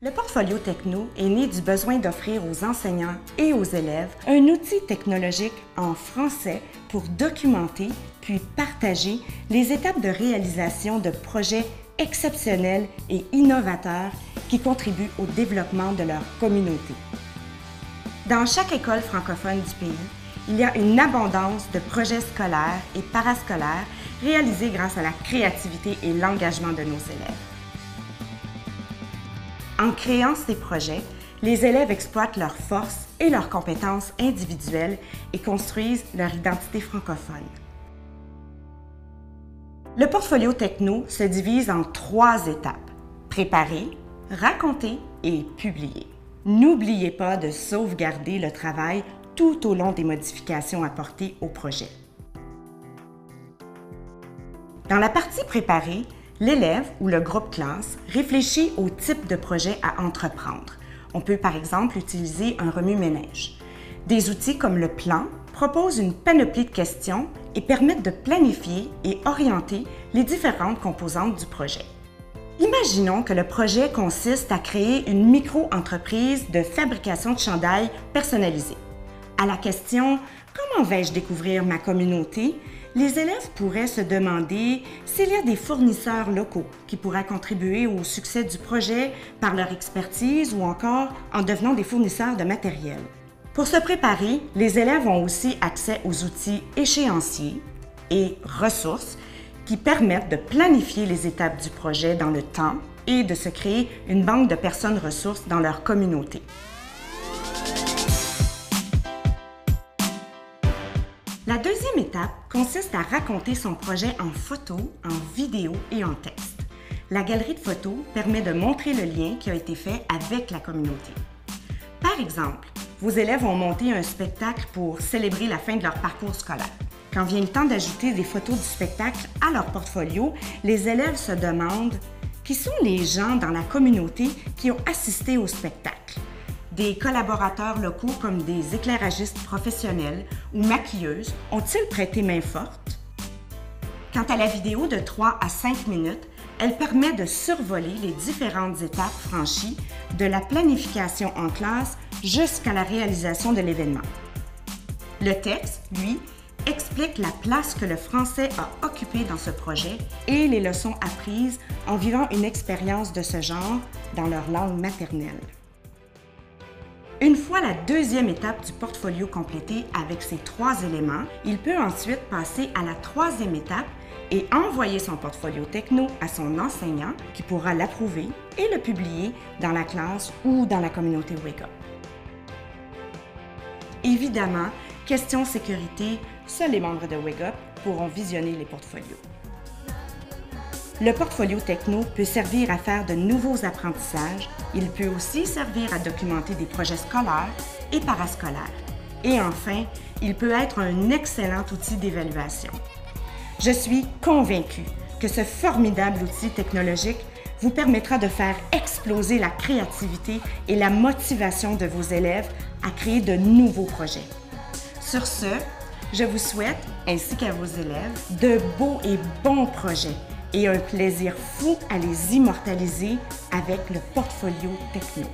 Le portfolio techno est né du besoin d'offrir aux enseignants et aux élèves un outil technologique en français pour documenter puis partager les étapes de réalisation de projets exceptionnels et innovateurs qui contribuent au développement de leur communauté. Dans chaque école francophone du pays, il y a une abondance de projets scolaires et parascolaires réalisés grâce à la créativité et l'engagement de nos élèves. En créant ces projets, les élèves exploitent leurs forces et leurs compétences individuelles et construisent leur identité francophone. Le portfolio techno se divise en 3 étapes: préparer, raconter et publier. N'oubliez pas de sauvegarder le travail tout au long des modifications apportées au projet. Dans la partie préparée, l'élève ou le groupe classe réfléchit au type de projet à entreprendre. On peut par exemple utiliser un remue-ménage. Des outils comme le plan proposent une panoplie de questions et permettent de planifier et orienter les différentes composantes du projet. Imaginons que le projet consiste à créer une micro-entreprise de fabrication de chandails personnalisés. À la question « Comment vais-je découvrir ma communauté ?», les élèves pourraient se demander s'il y a des fournisseurs locaux qui pourraient contribuer au succès du projet par leur expertise ou encore en devenant des fournisseurs de matériel. Pour se préparer, les élèves ont aussi accès aux outils échéanciers et ressources qui permettent de planifier les étapes du projet dans le temps et de se créer une banque de personnes ressources dans leur communauté. La deuxième étape consiste à raconter son projet en photos, en vidéo et en texte. La galerie de photos permet de montrer le lien qui a été fait avec la communauté. Par exemple, vos élèves ont monté un spectacle pour célébrer la fin de leur parcours scolaire. Quand vient le temps d'ajouter des photos du spectacle à leur portfolio, les élèves se demandent qui sont les gens dans la communauté qui ont assisté au spectacle. Des collaborateurs locaux comme des éclairagistes professionnels ou maquilleuses ont-ils prêté main forte? Quant à la vidéo de 3 à 5 minutes, elle permet de survoler les différentes étapes franchies de la planification en classe jusqu'à la réalisation de l'événement. Le texte, lui, explique la place que le français a occupée dans ce projet et les leçons apprises en vivant une expérience de ce genre dans leur langue maternelle. Une fois la deuxième étape du portfolio complétée avec ces 3 éléments, il peut ensuite passer à la 3e étape et envoyer son portfolio techno à son enseignant qui pourra l'approuver et le publier dans la classe ou dans la communauté Wake Up. Évidemment, question sécurité, seuls les membres de Wake Up pourront visionner les portfolios. Le portfolio techno peut servir à faire de nouveaux apprentissages. Il peut aussi servir à documenter des projets scolaires et parascolaires. Et enfin, il peut être un excellent outil d'évaluation. Je suis convaincue que ce formidable outil technologique vous permettra de faire exploser la créativité et la motivation de vos élèves à créer de nouveaux projets. Sur ce, je vous souhaite, ainsi qu'à vos élèves, de beaux et bons projets et un plaisir fou à les immortaliser avec le portfolio techno.